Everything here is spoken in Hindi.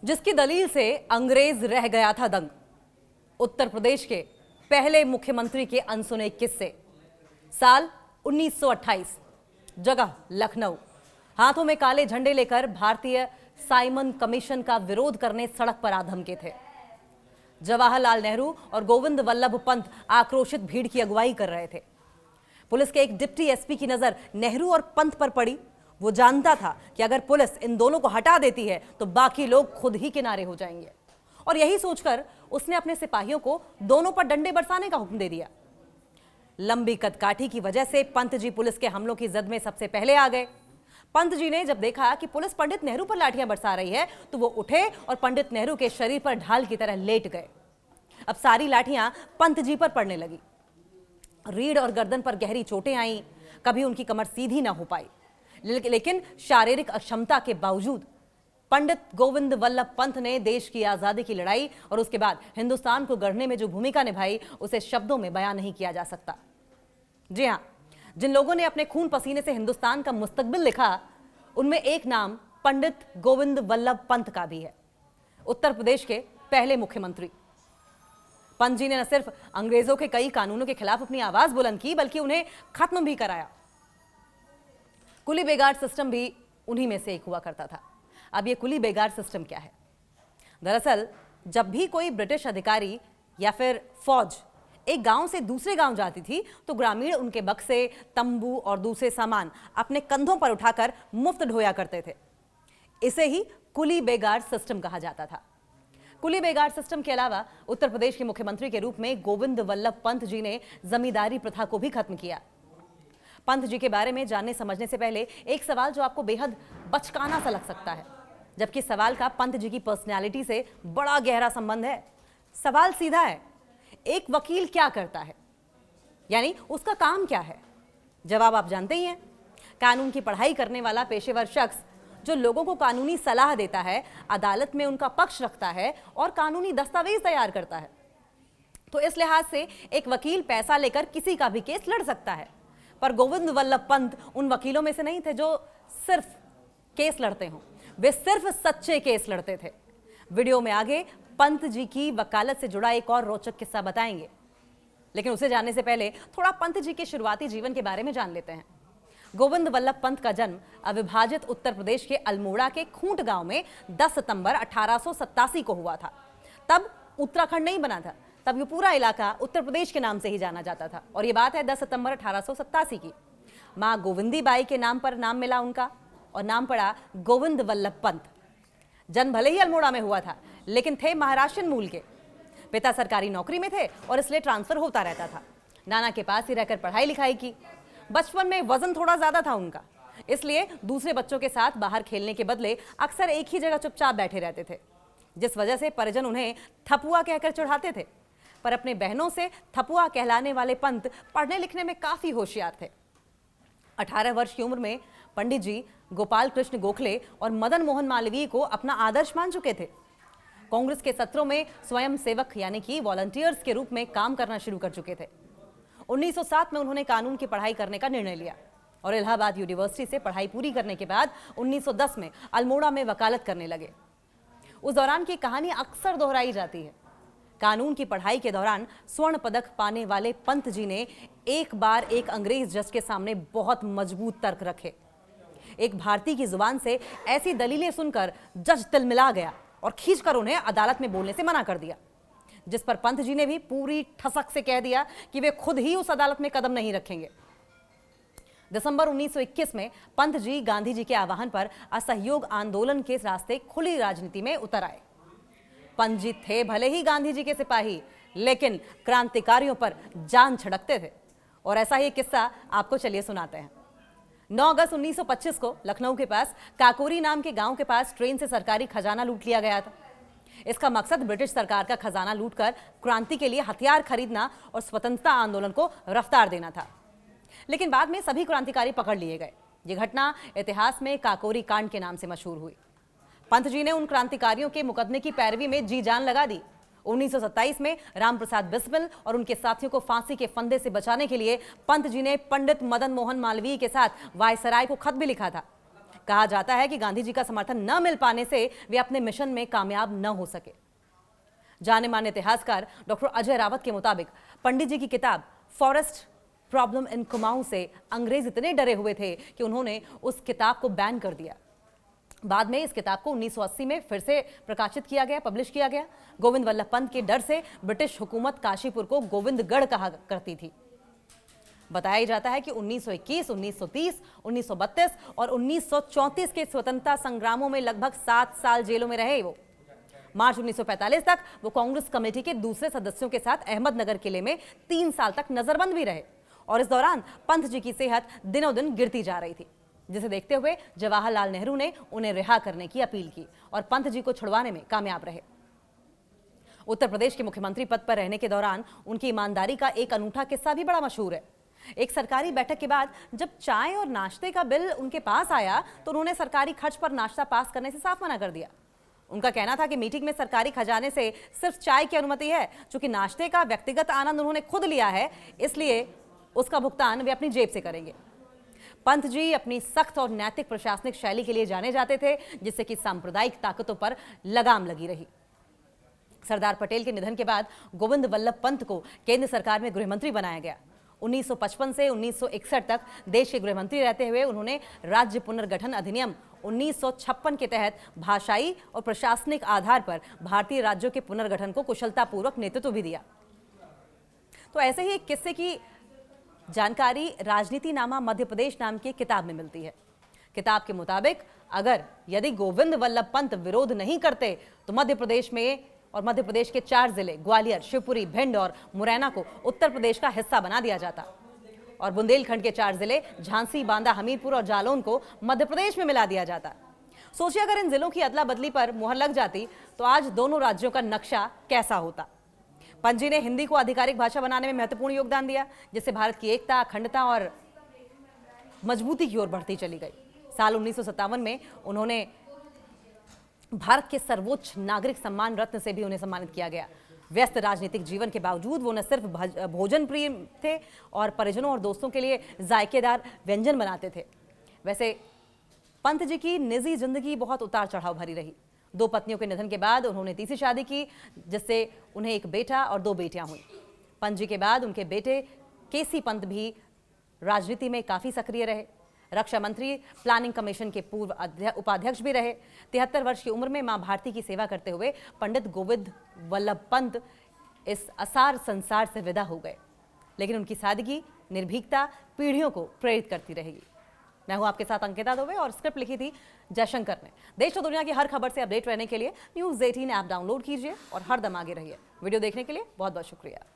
जिसकी दलील से अंग्रेज रह गया था दंग। उत्तर प्रदेश के पहले मुख्यमंत्री के अनसुने किस्से। साल 1928, जगह लखनऊ। हाथों में काले झंडे लेकर भारतीय साइमन कमीशन का विरोध करने सड़क पर आ धमके थे। जवाहरलाल नेहरू और गोविंद वल्लभ पंत आक्रोशित भीड़ की अगुवाई कर रहे थे। पुलिस के एक डिप्टी एसपी की नजर नेहरू और पंत पर पड़ी। वो जानता था कि अगर पुलिस इन दोनों को हटा देती है तो बाकी लोग खुद ही किनारे हो जाएंगे, और यही सोचकर उसने अपने सिपाहियों को दोनों पर डंडे बरसाने का हुक्म दे दिया। लंबी कदकाठी की वजह से पंत जी पुलिस के हमलों की जद में सबसे पहले आ गए। पंत जी ने जब देखा कि पुलिस पंडित नेहरू पर लाठियां बरसा रही है तो वो उठे और पंडित नेहरू के शरीर पर ढाल की तरह लेट गए। अब सारी लाठियां पंत जी पर पड़ने लगी। रीढ़ और गर्दन पर गहरी चोटें आईं। कभी उनकी कमर सीधी ना हो पाई, लेकिन शारीरिक अक्षमता के बावजूद पंडित गोविंद वल्लभ पंत ने देश की आजादी की लड़ाई और उसके बाद हिंदुस्तान को गढ़ने में जो भूमिका निभाई उसे शब्दों में बयां नहीं किया जा सकता। जी हां, जिन लोगों ने अपने खून पसीने से हिंदुस्तान का मुस्तकबिल लिखा, उनमें एक नाम पंडित गोविंद वल्लभ पंत का भी है। उत्तर प्रदेश के पहले मुख्यमंत्री पंत जी ने न सिर्फ अंग्रेजों के कई कानूनों के खिलाफ अपनी आवाज बुलंद की, बल्कि उन्हें खत्म भी कराया। कुली बेगार सिस्टम भी उन्हीं में से एक हुआ करता था। अब ये कुली बेगार सिस्टम क्या है? दरअसल जब भी कोई ब्रिटिश अधिकारी या फिर फौज एक गांव से दूसरे गांव जाती थी तो ग्रामीण उनके बक्से, तंबू और दूसरे सामान अपने कंधों पर उठाकर मुफ्त ढोया करते थे। इसे ही कुली बेगार सिस्टम कहा जाता था। कुली बेगार सिस्टम के अलावा उत्तर प्रदेश के मुख्यमंत्री के रूप में गोविंद वल्लभ पंत जी ने जमींदारी प्रथा को भी खत्म किया। पंत जी के बारे में जानने समझने से पहले एक सवाल जो आपको बेहद बचकाना सा लग सकता है, जबकि सवाल का पंत जी की पर्सनैलिटी से बड़ा गहरा संबंध है। सवाल सीधा है, एक वकील क्या करता है, यानी उसका काम क्या है? जवाब आप जानते ही हैं। कानून की पढ़ाई करने वाला पेशेवर शख्स जो लोगों को कानूनी सलाह देता है, अदालत में उनका पक्ष रखता है और कानूनी दस्तावेज तैयार करता है। तो इस लिहाज से एक वकील पैसा लेकर किसी का भी केस लड़ सकता है, पर गोविंद वल्लभ पंत उन वकीलों में से नहीं थे जो सिर्फ केस लड़ते हों। वे सिर्फ सच्चे केस लड़ते थे। वीडियो में आगे पंत जी की वकालत से जुड़ा एक और रोचक किस्सा बताएंगे, लेकिन उसे जानने से पहले थोड़ा पंत जी के शुरुआती जीवन के बारे में जान लेते हैं। गोविंद वल्लभ पंत का जन्म अविभाजित उत्तर प्रदेश के अल्मोड़ा के खूंट गांव में 10 सितंबर 1887 को हुआ था। तब उत्तराखंड नहीं बना था, तब ये पूरा इलाका उत्तर प्रदेश के नाम से ही जाना जाता था, और ये बात है 10 सितंबर 1887 की। मां गोविंदी बाई के नाम पर नाम मिला उनका और नाम पड़ा गोविंद वल्लभ पंत। जन्म भले ही अल्मोड़ा में हुआ था, लेकिन थे महाराष्ट्र मूल के। पिता सरकारी नौकरी में थे और इसलिए ट्रांसफर होता रहता था। नाना के पास ही रहकर पढ़ाई लिखाई की। बचपन में वजन थोड़ा ज्यादा था उनका, इसलिए दूसरे बच्चों के साथ बाहर खेलने के बदले अक्सर एक ही जगह चुपचाप बैठे रहते थे, जिस वजह से परिजन उन्हें थपुआ कहकर चिढ़ाते थे। पर अपने बहनों से थपुआ कहलाने वाले पंत पढ़ने लिखने में काफी होशियार थे। 18 वर्ष की उम्र में पंडित जी गोपाल कृष्ण गोखले और मदन मोहन मालवीय को अपना आदर्श मान चुके थे। कांग्रेस के सत्रों में स्वयं सेवक यानी कि वॉलंटियर्स के रूप में काम करना शुरू कर चुके थे। 1907 में उन्होंने कानून की पढ़ाई करने का निर्णय लिया और इलाहाबाद यूनिवर्सिटी से पढ़ाई पूरी करने के बाद 1910 में अल्मोड़ा में वकालत करने लगे। उस दौरान की कहानी अक्सर दोहराई जाती है। कानून की पढ़ाई के दौरान स्वर्ण पदक पाने वाले पंत जी ने एक बार एक अंग्रेज जज के सामने बहुत मजबूत तर्क रखे। एक भारतीय की जुबान से ऐसी दलीलें सुनकर जज तिलमिला गया और खींचकर उन्हें अदालत में बोलने से मना कर दिया, जिस पर पंत जी ने भी पूरी ठसक से कह दिया कि वे खुद ही उस अदालत में कदम नहीं रखेंगे। दिसंबर 1921 में पंत जी गांधी जी के आह्वान पर असहयोग आंदोलन के रास्ते खुली राजनीति में उतर आए। पंत जी थे भले ही गांधी जी के सिपाही, लेकिन क्रांतिकारियों पर जान छिड़कते थे, और ऐसा ही किस्सा आपको चलिए सुनाते हैं। 9 अगस्त 1925 को लखनऊ के पास काकोरी नाम के गांव के पास ट्रेन से सरकारी खजाना लूट लिया गया था। इसका मकसद ब्रिटिश सरकार का खजाना लूटकर क्रांति के लिए हथियार खरीदना और स्वतंत्रता आंदोलन को रफ्तार देना था। लेकिन बाद में सभी क्रांतिकारी पकड़ लिए गए। यह घटना इतिहास में काकोरी कांड के नाम से मशहूर हुई। पंत जी ने उन क्रांतिकारियों के मुकदमे की पैरवी में जी जान लगा दी। 1927 में रामप्रसाद बिस्मिल और उनके साथियों को फांसी के फंदे से बचाने के लिए पंत जी ने पंडित मदन मोहन मालवीय के साथ वायसराय को खत भी लिखा था। कहा जाता है कि गांधी जी का समर्थन न मिल पाने से वे अपने मिशन में कामयाब न हो सके। जाने माने इतिहासकार डॉक्टर अजय रावत के मुताबिक पंडित जी की किताब फॉरेस्ट प्रॉब्लम इन कुमाऊं से अंग्रेज इतने डरे हुए थे कि उन्होंने उस किताब को बैन कर दिया। बाद में इस किताब को 1980 में फिर से प्रकाशित किया गया, पब्लिश किया गया। गोविंद वल्लभ पंत के डर से ब्रिटिश हुकूमत काशीपुर को गोविंदगढ़ कहा करती थी। बताया जाता है कि 1921, 1930, 1932 और 1934 के स्वतंत्रता संग्रामों में लगभग 7 साल जेलों में रहे वो। मार्च 1945 तक वो कांग्रेस कमेटी के दूसरे सदस्यों के साथ अहमदनगर किले में 3 साल तक नजरबंद भी रहे और इस दौरान पंत जी की सेहत दिनों दिन गिरती जा रही थी, जिसे देखते हुए जवाहरलाल नेहरू ने उन्हें रिहा करने की अपील की और पंत जी को छुड़वाने में कामयाब रहे। उत्तर प्रदेश के मुख्यमंत्री पद पर रहने के दौरान उनकी ईमानदारी का एक अनूठा किस्सा भी बड़ा मशहूर है। एक सरकारी बैठक के बाद जब चाय और नाश्ते का बिल उनके पास आया तो उन्होंने सरकारी खर्च पर नाश्ता पास करने से साफ मना कर दिया। उनका कहना था कि मीटिंग में सरकारी खजाने से सिर्फ चाय की अनुमति है, चूंकि नाश्ते का व्यक्तिगत आनंद उन्होंने खुद लिया है, इसलिए उसका भुगतान वे अपनी जेब से करेंगे। पंत जी अपनी सख्त और नैतिक प्रशासनिक शैली के लिए जाने जाते थे, जिससे कि सांप्रदायिक ताकतों पर लगाम लगी रही। सरदार पटेल के निधन के बाद गोविंद वल्लभ पंत को केंद्र सरकार में गृहमंत्री बनाया गया। 1955 से 1961 तक देश के गृहमंत्री रहते हुए उन्होंने राज्य पुनर्गठन अधिनियम 1956 के तहत भाषाई और प्रशासनिक आधार पर भारतीय राज्यों के पुनर्गठन को कुशलतापूर्वक नेतृत्व भी दिया। तो ऐसे ही एक किस्से की जानकारी राजनीतिनामा मध्य प्रदेश नाम की किताब में मिलती है। किताब के मुताबिक यदि गोविंद वल्लभ पंत विरोध नहीं करते तो मध्य प्रदेश में और मध्य प्रदेश के 4 जिले ग्वालियर, शिवपुरी, भिंड और मुरैना को उत्तर प्रदेश का हिस्सा बना दिया जाता और बुंदेलखंड के 4 जिले झांसी, बांदा, हमीरपुर और जालौन को मध्य प्रदेश में मिला दिया जाता। सोचिए अगर इन जिलों की अदला बदली पर मुहर लग जाती तो आज दोनों राज्यों का नक्शा कैसा होता। पंत जी ने हिंदी को आधिकारिक भाषा बनाने में महत्वपूर्ण योगदान दिया, जिससे भारत की एकता, अखंडता और मजबूती की ओर बढ़ती चली गई। साल 1957 में उन्होंने भारत के सर्वोच्च नागरिक सम्मान रत्न से भी उन्हें सम्मानित किया गया। व्यस्त राजनीतिक जीवन के बावजूद वो न सिर्फ भोजन प्रिय थे और परिजनों और दोस्तों के लिए जायकेदार व्यंजन बनाते थे। वैसे पंत जी की निजी जिंदगी बहुत उतार चढ़ाव भरी रही। 2 पत्नियों के निधन के बाद उन्होंने तीसरी शादी की, जिससे उन्हें एक बेटा और 2 बेटियां हुई। पंत जी के बाद उनके बेटे केसी पंत भी राजनीति में काफी सक्रिय रहे। रक्षा मंत्री, प्लानिंग कमीशन के पूर्व उपाध्यक्ष भी रहे। 73 वर्ष की उम्र में मां भारती की सेवा करते हुए पंडित गोविंद वल्लभ पंत इस असार संसार से विदा हो गए, लेकिन उनकी सादगी, निर्भीकता पीढ़ियों को प्रेरित करती रहेगी। मैं हूं आपके साथ अंकिता दुबे और स्क्रिप्ट लिखी थी जयशंकर ने। देश और दुनिया की हर खबर से अपडेट रहने के लिए न्यूज़ 18 ऐप डाउनलोड कीजिए और हर दम आगे रहिए। वीडियो देखने के लिए बहुत बहुत शुक्रिया।